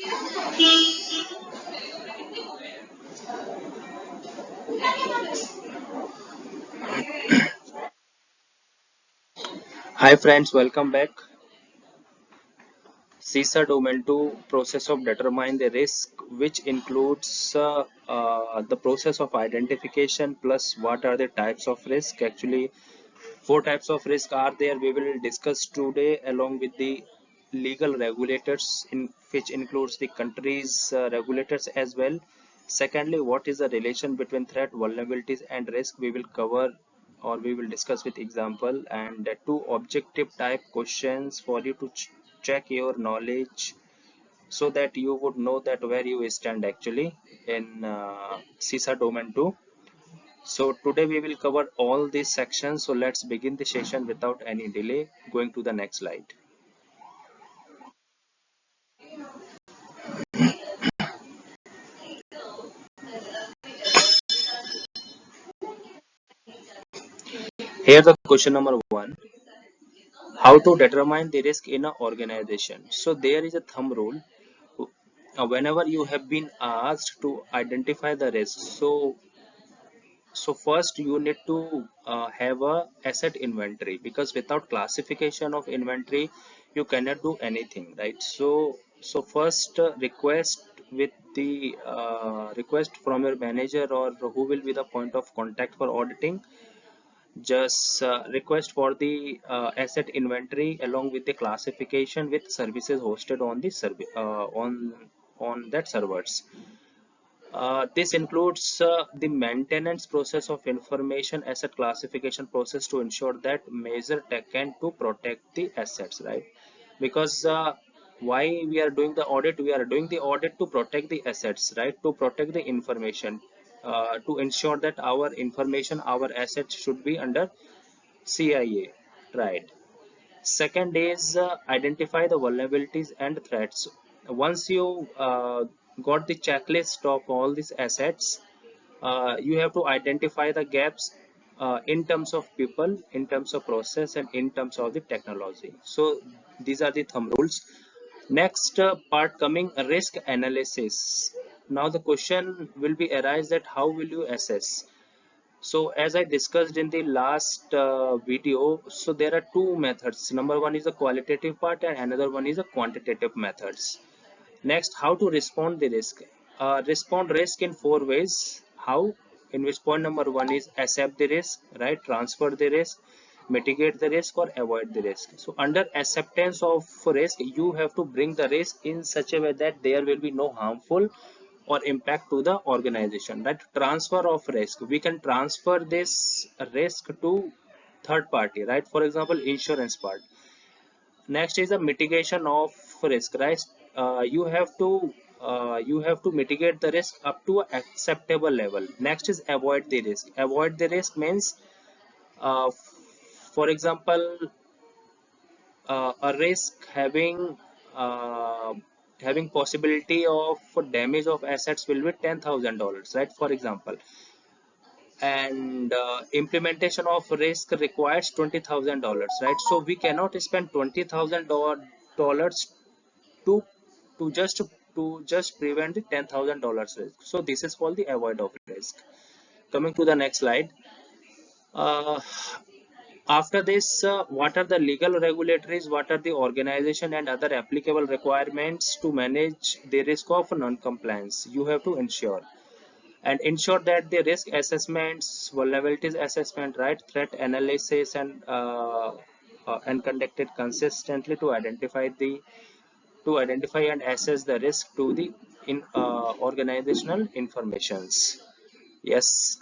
Hi friends, welcome back. CISA domain 2 process of determine the risk, which includes the process of identification plus what are the types of risk. Actually, four types of risk are there. We will discuss today along with the legal regulators, in which includes the country's regulators as well. Secondly, what is the relation between threat, vulnerabilities, and risk? We will cover or we will discuss with example, and two objective type questions for you to check your knowledge so that you would know that where you stand actually in CISA domain 2. So today we will cover all these sections. So let's begin the session without any delay. Going to the next slide. Here the question number one: how to determine the risk in an organization. So there is a thumb rule. Whenever you have been asked to identify the risk, so first you need to have a asset inventory, because without classification of inventory you cannot do anything, right? So first request with the request from your manager or who will be the point of contact for auditing. Just request for the asset inventory along with the classification with services hosted on the on that servers. This includes the maintenance process of information asset classification process to ensure that measure taken to protect the assets, right? Because why we are doing the audit? We are doing the audit to protect the assets, right? To protect the information, to ensure that our information, our assets should be under CIA, right? Second is identify the vulnerabilities and threats. Once you got the checklist of all these assets, you have to identify the gaps in terms of people, in terms of process, and in terms of the technology. So these are the thumb rules. Next part coming risk analysis. Now the question will be arise that how will you assess? So as I discussed in the last video, so there are two methods. Number one is the qualitative part and another one is the quantitative methods. Next, how to respond the risk. Respond risk in four ways. How? In which point number one is accept the risk, right? Transfer the risk, mitigate the risk, or avoid the risk. So under acceptance of risk, you have to bring the risk in such a way that there will be no harmful or impact to the organization, right? Transfer of risk, we can transfer this risk to third party, right? For example, insurance part. Next is the mitigation of risk, right? You have to mitigate the risk up to an acceptable level. Next is avoid the risk. Avoid the risk means, uh, for example, a risk uh, having possibility of damage of assets will be $10,000, right? For example, and implementation of risk requires $20,000, right? So we cannot spend $20,000 to just prevent the $10,000 risk. So this is called the avoid of risk. Coming to the next slide. Uh, After this, what are the legal regulatories, what are the organization and other applicable requirements to manage the risk of non-compliance? You have to ensure and ensure that the risk assessments, vulnerabilities assessment, right, threat analysis, and conducted consistently to identify and assess the risk to the in organizational informations. Yes,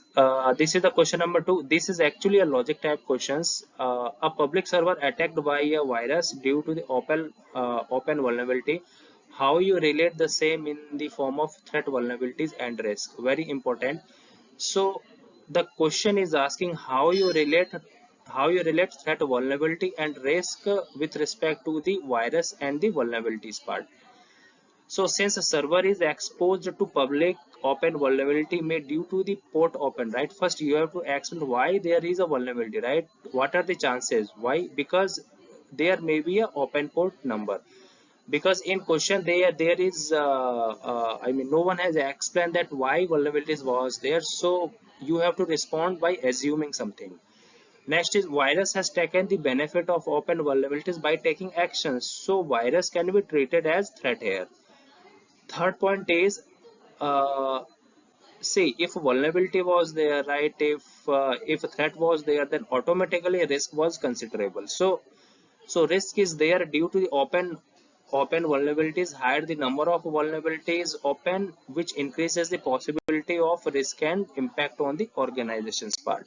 this is the question number two. This is actually a logic type questions. A public server attacked by a virus due to the open vulnerability. How you relate the same in the form of threat, vulnerabilities, and risk? Very important. So the question is asking how you relate threat, vulnerability, and risk with respect to the virus and the vulnerabilities part. So since a server is exposed to public, open vulnerability may due to the port open, right? First you have to explain why there is a vulnerability, right? What are the chances? Why? Because there may be a open port number. because in question there is I mean no one has explained that why vulnerabilities was there, so you have to respond by assuming something. Next is virus has taken the benefit of open vulnerabilities by taking actions, so virus can be treated as threat here. Third point is, uh, see, if vulnerability was there, right, if a threat was there, then automatically risk was considerable. So risk is there due to the open vulnerabilities, higher the number of vulnerabilities open, which increases the possibility of risk and impact on the organization's part.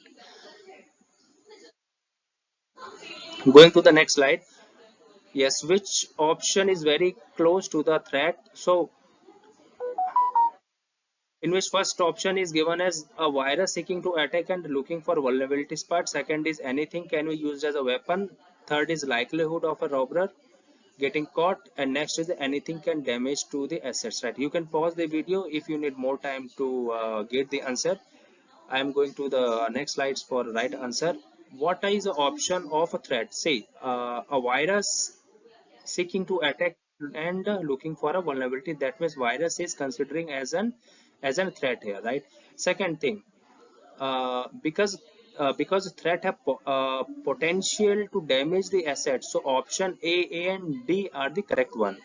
Going to the next slide. Yes, which option is very close to the threat? So in which first option is given as a virus seeking to attack and looking for vulnerabilities part. Second is anything can be used as a weapon. Third is likelihood of a robber getting caught, and next is anything can damage to the assets, right? You can pause the video if you need more time to get the answer. I am going to the next slides for right answer. What is the option of a threat? Say a virus seeking to attack and looking for a vulnerability, that means virus is considering as an threat here, right? Second thing, because threat have potential to damage the assets, so option A and D are the correct one.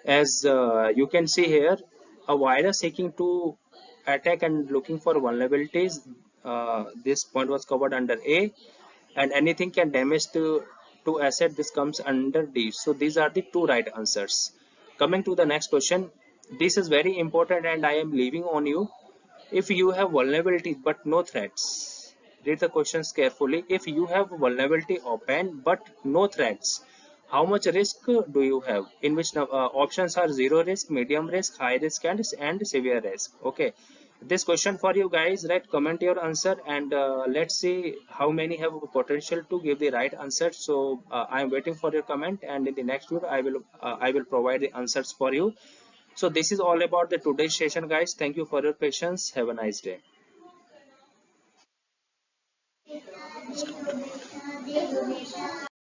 As you can see here, a virus seeking to attack and looking for vulnerabilities, this point was covered under A, and anything can damage to asset, this comes under D. So these are the two right answers. Coming to the next question, this is very important and I am leaving on you. If you have vulnerability but no threats, read the questions carefully. If you have vulnerability open but no threats, how much risk do you have? In which options are zero risk, medium risk, high risk, and severe risk. Okay. This question for you guys, right? Comment your answer and let's see how many have potential to give the right answer. So I am waiting for your comment, and in the next video I will provide the answers for you. So this is all about the today's session, guys. Thank you for your patience. Have a nice day.